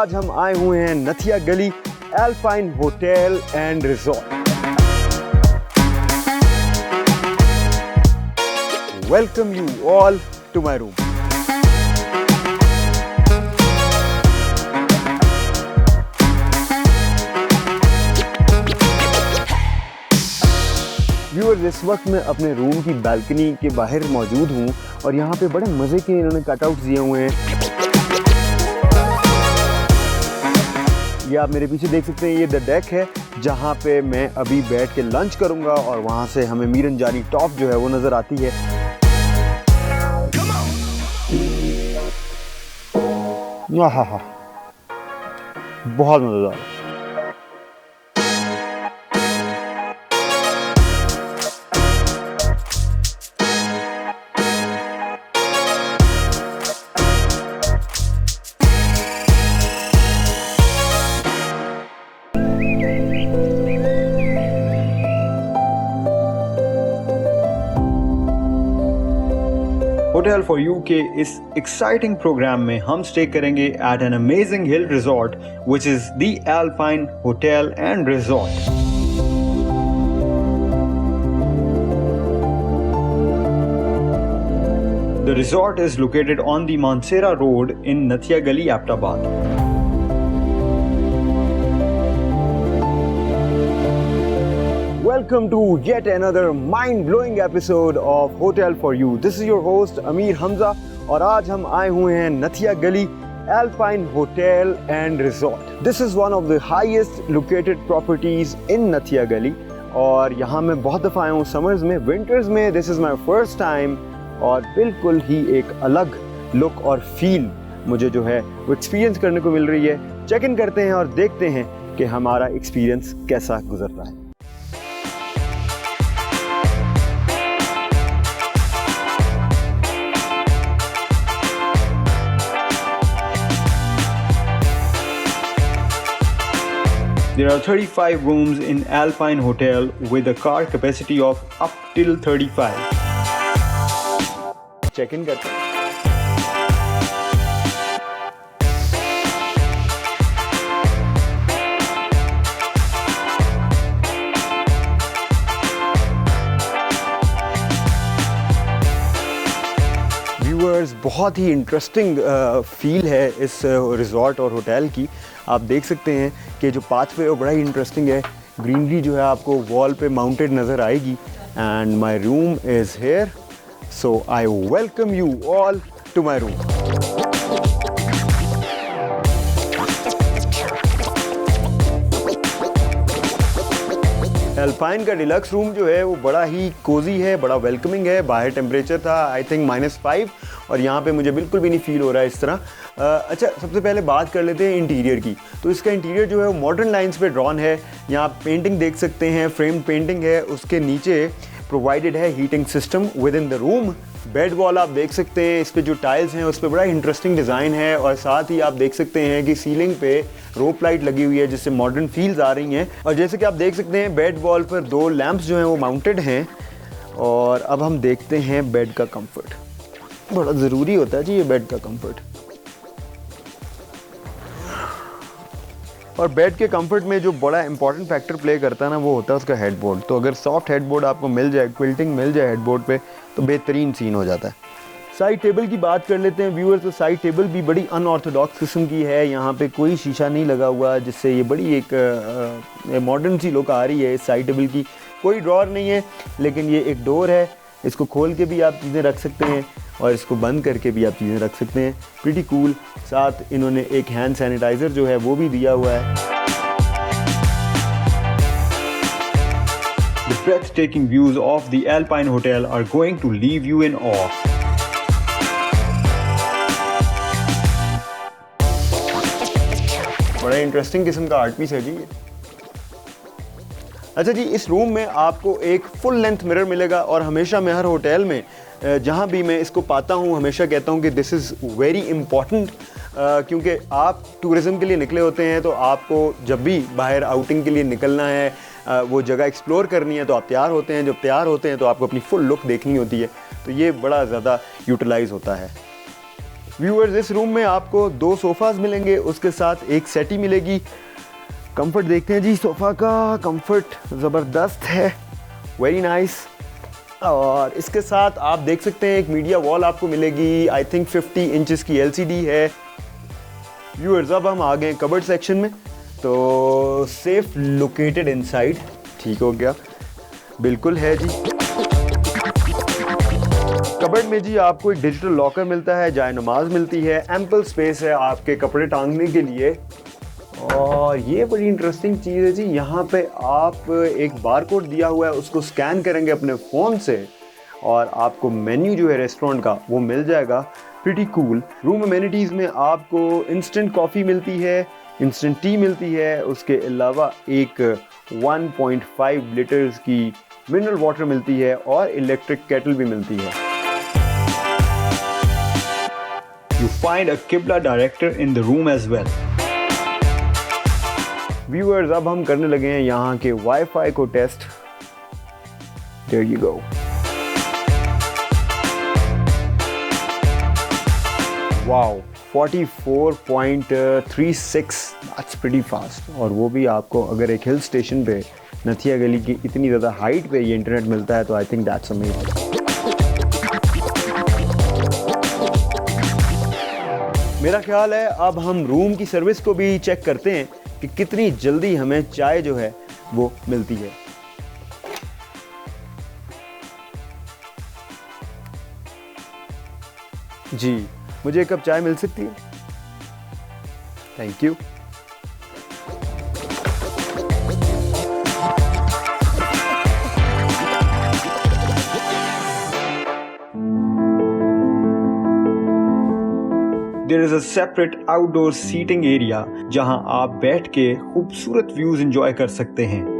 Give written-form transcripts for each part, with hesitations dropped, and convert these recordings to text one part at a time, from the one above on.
आज हम आए हुए हैं Nathia Gali Alpine hotel and resort. Welcome you all to my room. Viewers, इस वक्त मैं अपने रूम की बालकनी के बाहर मौजूद हूँ और यहाँ पे बड़े मज़े के इन्होंने कटआउट्स दिए हुए हैं। ये आप मेरे पीछे देख सकते हैं, ये द डेक है जहाँ पे मैं अभी बैठ के लंच करूँगा और वहाँ से हमें मीरन जानी टॉप जो है वो नज़र आती है। हाँ, बहुत मज़ेदार। होटल फॉर यू के इस एक्साइटिंग प्रोग्राम में हम स्टे करेंगे at an amazing hill resort which is the Alpine hotel and resort. The resort is located on the Mansehra Road in Nathia Gali, Aptabad. Welcome to yet another mind-blowing episode of Hotel for You. This is your host Amir Hamza और आज हम आए हुए हैं नथिया गली Alpine Hotel and Resort. This is one of the highest located properties in Nathia Gali और यहाँ मैं बहुत दफ़ा आया हूँ समर्स में, विंटर्स में this is my first time और बिल्कुल ही एक अलग लुक और फील मुझे जो है वो एक्सपीरियंस करने को मिल रही है। चेक इन करते हैं और देखते हैं कि हमारा एक्सपीरियंस कैसा गुजर रहा है। There are 35 rooms in Alpine Hotel with a car capacity of up till 35. Check in करते हैं। व्यूअर्स, बहुत ही इंटरेस्टिंग फील है इस रिजॉर्ट और होटल की। आप देख सकते हैं कि जो पाथवे है वो बड़ा ही इंटरेस्टिंग है। ग्रीनरी जो है आपको वॉल पे माउंटेड नज़र आएगी and my room is here, so I welcome you all to my room. Alpine का डिलक्स रूम जो है वो बड़ा ही कोजी है, बड़ा वेलकमिंग है। बाहर टेम्परेचर था आई थिंक -5 और यहाँ पे मुझे बिल्कुल भी नहीं फील हो रहा है इस तरह। अच्छा, सबसे पहले बात कर लेते हैं इंटीरियर की। तो इसका इंटीरियर जो है वो मॉडर्न लाइंस पे ड्रॉन है। यहाँ पेंटिंग देख सकते हैं, फ्रेम पेंटिंग है। उसके नीचे प्रोवाइडेड है heating system with in the room. Bed wall आप देख सकते हैं, इस पे जो टाइल्स हैं उस पर बड़ा इंटरेस्टिंग डिज़ाइन है और साथ ही आप देख सकते हैं कि सीलिंग पे रोप लाइट लगी हुई है जिससे मॉडर्न फील्स आ रही हैं। और जैसे कि आप देख सकते हैं बेड वॉल पर 2 लैंप्स जो हैं वो माउंटेड हैं। और अब हम देखते हैं बेड का कंफर्ट। बड़ा ज़रूरी होता है जी ये बेड का कंफर्ट। और बेड के कंफर्ट में जो बड़ा इंपॉर्टेंट फैक्टर प्ले करता है ना, वो होता है उसका हेडबोर्ड। तो अगर सॉफ्ट हेडबोर्ड आपको मिल जाए, क्विल्टिंग मिल जाए हेडबोर्ड पे, तो बेहतरीन सीन हो जाता है। साइड टेबल की बात कर लेते हैं व्यूअर्स। तो साइड टेबल भी बड़ी अनऑर्थोडॉक्स किस्म की है। यहाँ पे कोई शीशा नहीं लगा हुआ जिससे ये बड़ी एक मॉडर्न सी लुक आ रही है इस साइड टेबल की। कोई ड्रॉर नहीं है लेकिन ये एक डोर है, इसको खोल के भी आप चीज़ें रख सकते हैं और इसको बंद करके भी आप चीज़ें रख सकते हैं। Pretty cool. साथ इन्होंने एक हैंड सैनिटाइज़र जो है वो भी दिया हुआ है। The breathtaking views of the Alpine Hotel are going to leave you in awe. बड़ा इंटरेस्टिंग किस्म का आर्ट पीस है जी ये। अच्छा जी, इस रूम में आपको एक फुल लेंथ मिरर मिलेगा और हमेशा मैं हर होटल में जहाँ भी मैं इसको पाता हूँ हमेशा कहता हूँ कि दिस इज़ वेरी इम्पॉर्टेंट, क्योंकि आप टूरिज़्म के लिए निकले होते हैं तो आपको जब भी बाहर आउटिंग के लिए निकलना है, वो जगह एक्सप्लोर करनी है, तो आप तैयार होते हैं। जब तैयार होते हैं तो आपको अपनी फुल लुक देखनी होती है, तो ये बड़ा ज़्यादा यूटिलाइज़ होता है। व्यूअर्स, इस रूम में आपको 2 सोफ़ाज मिलेंगे, उसके साथ एक सेटी मिलेगी। कंफर्ट देखते हैं जी, सोफ़ा का कंफर्ट ज़बरदस्त है, वेरी नाइस। और इसके साथ आप देख सकते हैं एक मीडिया वॉल आपको मिलेगी, आई थिंक 50 इंचेस की LCD है। व्यूअर्स, अब हम आ गए कबर्ड सेक्शन में, तो सेफ लोकेटेड इनसाइड, ठीक हो गया, बिल्कुल है जी। कबर्ड में जी आपको एक डिजिटल लॉकर मिलता है, जाए नमाज मिलती है, एम्पल स्पेस है आपके कपड़े टांगने के लिए। और ये बड़ी इंटरेस्टिंग चीज़ है जी, यहाँ पे आप एक बारकोड दिया हुआ है, उसको स्कैन करेंगे अपने फ़ोन से और आपको मेन्यू जो है रेस्टोरेंट का वो मिल जाएगा। Pretty cool. रूम अमेनिटीज़ में आपको इंस्टेंट कॉफ़ी मिलती है, इंस्टेंट टी मिलती है, उसके अलावा एक 1.5 लीटर्स की मिनरल वाटर मिलती है और इलेक्ट्रिक केटल भी मिलती है। You find a Qibla director in the room as well. Viewers, अब हम करने लगे हैं यहाँ के वाईफाई को test. There you go. Wow, 44.36, that's pretty fast। और वो भी आपको अगर एक हिल स्टेशन पे नथिया गली की इतनी ज़्यादा हाइट पे ये इंटरनेट मिलता है तो आई थिंक दैट्स अमेजिंग। मेरा ख्याल है अब हम रूम की सर्विस को भी चेक करते हैं कि कितनी जल्दी हमें चाय जो है वो मिलती है। जी, मुझे एक कप चाय मिल सकती है? Thank you. There is a separate outdoor seating area जहां आप बैठ के खूबसूरत व्यूज एंजॉय कर सकते हैं।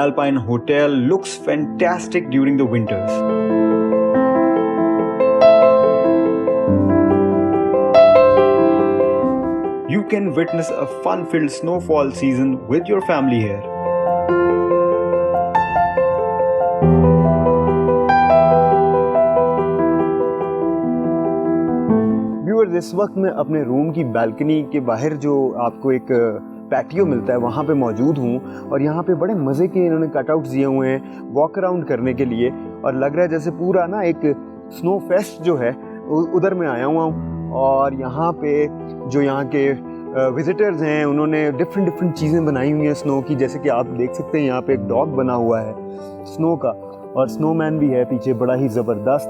Alpine Hotel looks fantastic during the winters. You can witness a fun-filled snowfall season with your family here. Viewers, इस वक्त मैं अपने रूम की बालकनी के बाहर जो आपको एक पैटियो मिलता है वहाँ पे मौजूद हूँ और यहाँ पे बड़े मज़े के इन्होंने कटआउट्स दिए हुए हैं वॉक अराउंड करने के लिए और लग रहा है जैसे पूरा ना एक स्नो फेस्ट जो है उधर मैं आया हुआ हूँ। और यहाँ पे जो यहाँ के विजिटर्स हैं उन्होंने डिफरेंट चीज़ें बनाई हुई हैं स्नो की, जैसे कि आप देख सकते हैं यहाँ पे एक डॉग बना हुआ है स्नो का और स्नोमैन भी है पीछे, बड़ा ही ज़बरदस्त।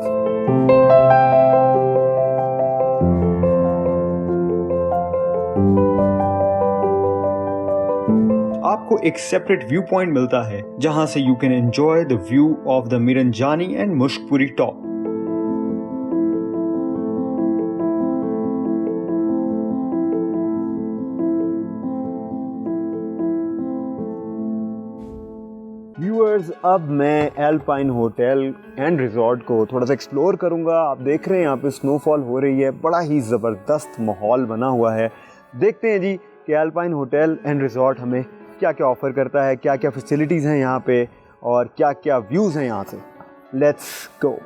आपको एक सेपरेट व्यू पॉइंट मिलता है जहां से you can enjoy the view of the Miranjani and Mushkpuri top. Viewers, अब मैं एल्पाइन होटल एंड रिजॉर्ट को थोड़ा सा एक्सप्लोर करूंगा। आप देख रहे हैं यहाँ पे स्नोफॉल हो रही है, बड़ा ही ज़बरदस्त माहौल बना हुआ है। देखते हैं जी कि एल्पाइन होटल एंड रिजॉर्ट हमें क्या क्या ऑफ़र करता है, क्या क्या फैसिलिटीज़ हैं यहाँ पे और क्या क्या व्यूज़ हैं यहाँ से। Let's go.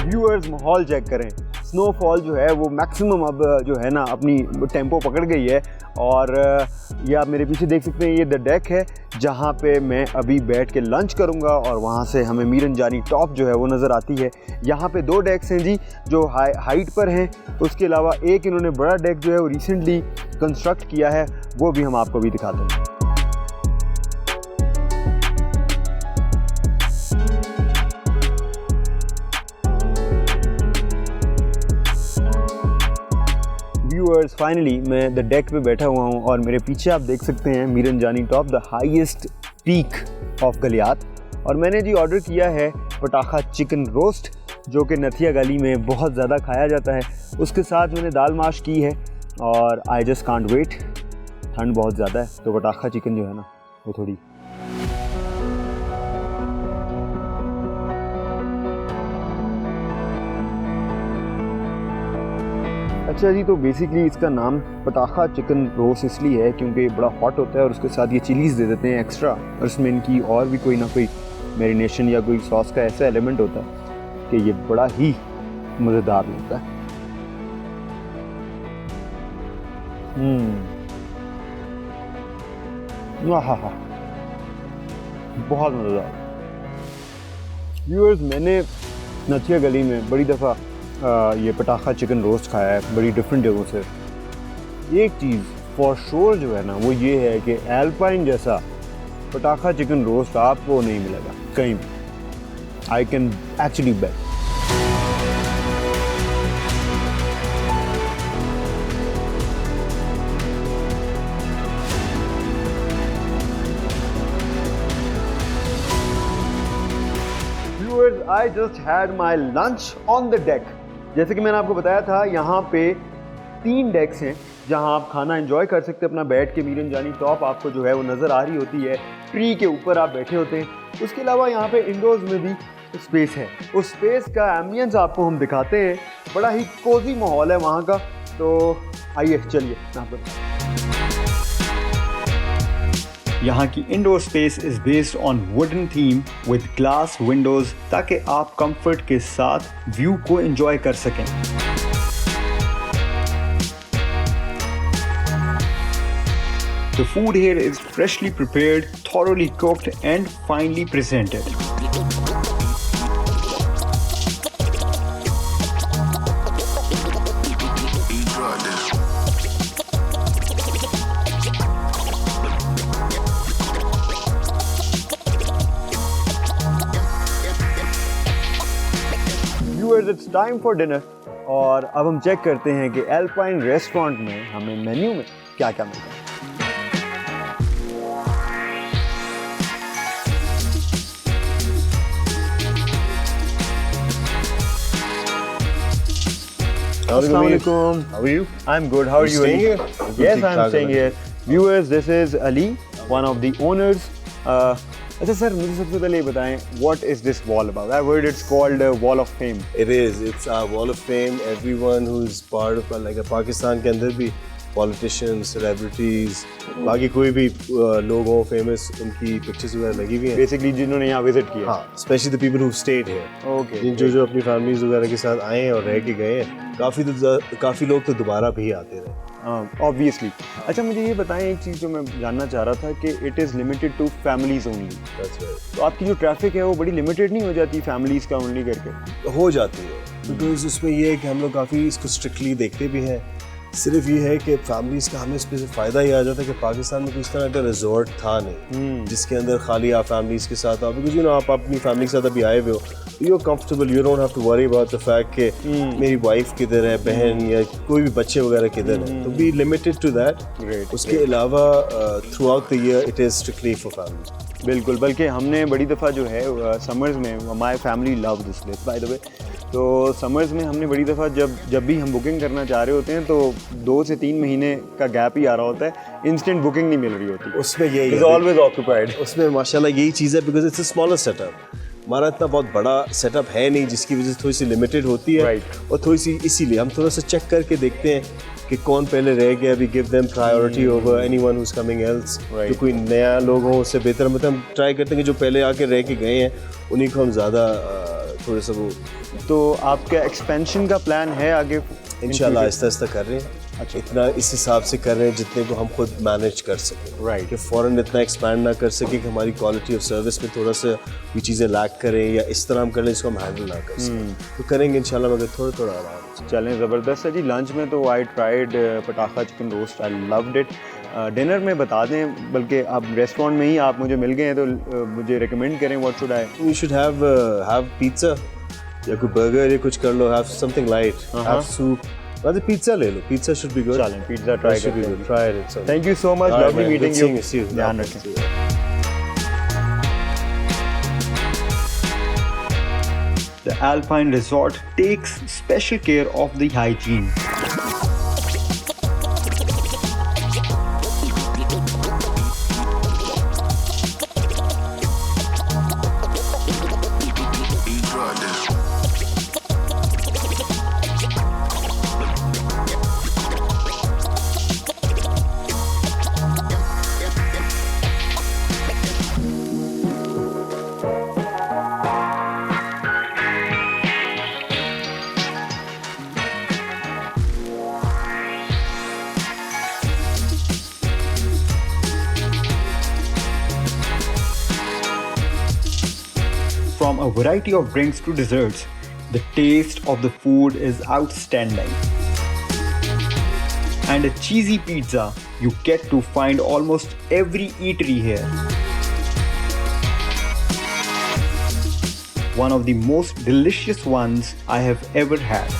व्यूअर्स, माहौल चेक करें, स्नोफॉल जो है वो मैक्सिमम अब जो है ना अपनी टेम्पो पकड़ गई है। और ये आप मेरे पीछे देख सकते हैं, ये द डेक है जहाँ पे मैं अभी बैठ के लंच करूँगा और वहाँ से हमें मिरंजानी टॉप जो है वो नज़र आती है। यहाँ पे 2 डेक्स हैं जी जो हाइट पर हैं, उसके अलावा एक इन्होंने बड़ा डेक जो है वो रिसेंटली कंस्ट्रक्ट किया है, वो भी हम आपको भी दिखाते हैं। व्यूअर्स फाइनली मैं द डेक पे बैठा हुआ हूँ और मेरे पीछे आप देख सकते हैं मीरन जानी top, the highest peak of Galiyat. और मैंने जी ऑर्डर किया है पटाखा चिकन रोस्ट, जो कि नथिया गली में बहुत ज़्यादा खाया जाता है। उसके साथ मैंने दाल माश की है और आई जस्ट कांट वेट। ठंड बहुत ज़्यादा है तो पटाखा चिकन जो है ना वो थोड़ी अच्छा जी। तो बेसिकली इसका नाम पटाखा चिकन रोस्ट इसलिए है क्योंकि बड़ा हॉट होता है और उसके साथ ये चिलीज़ दे देते हैं एक्स्ट्रा, और इसमें इनकी और भी कोई ना कोई मैरिनेशन या कोई सॉस का ऐसा एलिमेंट होता है कि ये बड़ा ही मज़ेदार लगता है। हाँ, बहुत मज़ेदार। व्यूअर्स, मैंने नथिया गली में बड़ी दफ़ा ये पटाखा चिकन रोस्ट खाया है बड़ी डिफरेंट जगहों से। एक चीज़ फॉर श्योर जो है ना वो ये है कि एल्पाइन जैसा पटाखा चिकन रोस्ट आपको नहीं मिलेगा कहीं भी। I can actually bet. I just had my lunch on the deck। जैसे कि मैंने आपको बताया था यहाँ पे 3 डेक्स हैं जहाँ आप खाना एंजॉय कर सकते हैं अपना बैठ के। मीरन जानी टॉप आपको जो है वो नज़र आ रही होती है, ट्री के ऊपर आप बैठे होते हैं। उसके अलावा यहाँ पे इंडोर्स में भी स्पेस है। उस स्पेस का एम्बियंस आपको हम दिखाते हैं, बड़ा ही कोजी माहौल है वहाँ का। तो आइए चलिए यहाँ पर। यहाँ की indoor space is based on wooden theme with glass Windows, ताकि आप कंफर्ट के साथ व्यू को एंजॉय कर सकें। The food here is freshly prepared, thoroughly cooked and finely presented. It's time for dinner और अब हम चेक करते हैं कि एल्पाइन रेस्टोरेंट में हमें मेन्यू में क्या क्या मिलता है। Assalamualaikum. How are you? I'm good. How are you? Staying here? Yes, I'm staying here. Viewers, this is Ali, one of the owners. अच्छा सर, मुझे सबसे पहले ये बताएं, what is this wall about? I've heard it's called Wall of Fame. It is. It's our Wall of Fame. Everyone who's part of like a Pakistan के अंदर भी politicians, celebrities, बाकी कोई भी लोग हो famous, उनकी pictures वगैरह लगी हुई हैं। Basically जिन्होंने यहाँ visit किया। हाँ, especially the people who stayed here. Okay. जो अपनी families वगैरह के साथ आए हैं और रह के गए हैं, काफ़ी लोग तो दोबारा भी आते रहे। ऑब्वियसली। अच्छा, मुझे ये बताएं एक चीज़ जो मैं जानना चाह रहा था कि it is limited to families only. तो आपकी जो ट्रैफिक है वो बड़ी लिमिटेड नहीं हो जाती फैमिलीज का ओनली करके? हो जाती है, बिकॉज उसमें ये है कि हम लोग काफ़ी इसको स्ट्रिक्टली देखते भी हैं। सिर्फ ये है कि फैमिलीज का हमें इसमें फ़ायदा ये आ जाता है कि पाकिस्तान में कुछ तरह का रिजॉर्ट था नहीं जिसके अंदर खाली आप फैमिलीज के साथ आओ, बिकॉज आप अपनी फैमिली के साथ अभी आए हुए हो, you are comfortable, you don't have to worry about the fact कि मेरी वाइफ किधर है, बहन या कोई भी बच्चे वगैरह किधर है। तो बी लिमिटेड टू दैट। उसके अलावा throughout the year it is strictly for families. बिल्कुल, बल्कि हमने बड़ी दफ़ा जो है समर्स में, my family love this place by the way, तो समर्स में हमने बड़ी दफ़ा जब भी हम बुकिंग करना चाह रहे होते हैं तो 2 से 3 महीने का गैप ही आ रहा होता है, इंस्टेंट बुकिंग नहीं मिल रही होती। उसमें यही इज़ ऑलवेज ऑक्यूपाइड। उसमें माशाल्लाह यही चीज़ है, because it's a smaller setup. हमारा इतना बहुत बड़ा सेटअप है नहीं, जिसकी वजह से थोड़ी सी लिमिटेड होती है। और थोड़ी सी इसीलिए हम थोड़ा सा चेक करके देखते हैं कि कौन पहले रह गया, we give them priority over anyone who is coming else. जो कोई नया लोग हो उससे बेहतर मतलब हम ट्राई करते हैं कि जो पहले आके रह के गए हैं उन्हीं को हम ज़्यादा थोड़े सा वो। तो आपका एक्सपेंशन का प्लान है आगे? इंशाल्लाह आहिस्ता कर रहे हैं। अच्छा, इतना इस हिसाब से कर रहे हैं जितने को हम खुद मैनेज कर सकें। राइट। कि फ़ौरन इतना एक्सपैंड ना कर सके कि हमारी क्वालिटी ऑफ सर्विस में थोड़ा सा ये चीज़ें लैक करें या इस तरह हम कर लें इसको हम हैंडल ना कर सकें। तो करेंगे इंशाल्लाह, मगर थोड़ा आराम। चलें, ज़बरदस्त है जी। लंच में तो आई ट्राइड पटाखा chicken roast, I loved it. Dinner में बता दें, बल्कि आप रेस्टोरेंट में ही आप मुझे मिल गए हैं तो मुझे रिकमेंड करें, what should I? You should have pizza या कोई बर्गर या कुछ कर लो, have something light, have soup, Raja pizza ले लो, पिज्जा शुड बी गुड। चलें पिज्ज़ा ट्राई करते हैं। Try it. Thank you so much, lovely meeting you. ध्यान रखें। The Alpine Resort takes special care of the hygiene. From a variety of drinks to desserts, the taste of the food is outstanding. And a cheesy pizza, you get to find almost every eatery here. One of the most delicious ones I have ever had.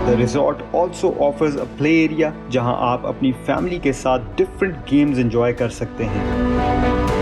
The resort also offers a play area जहां आप अपनी family के साथ different games enjoy कर सकते हैं.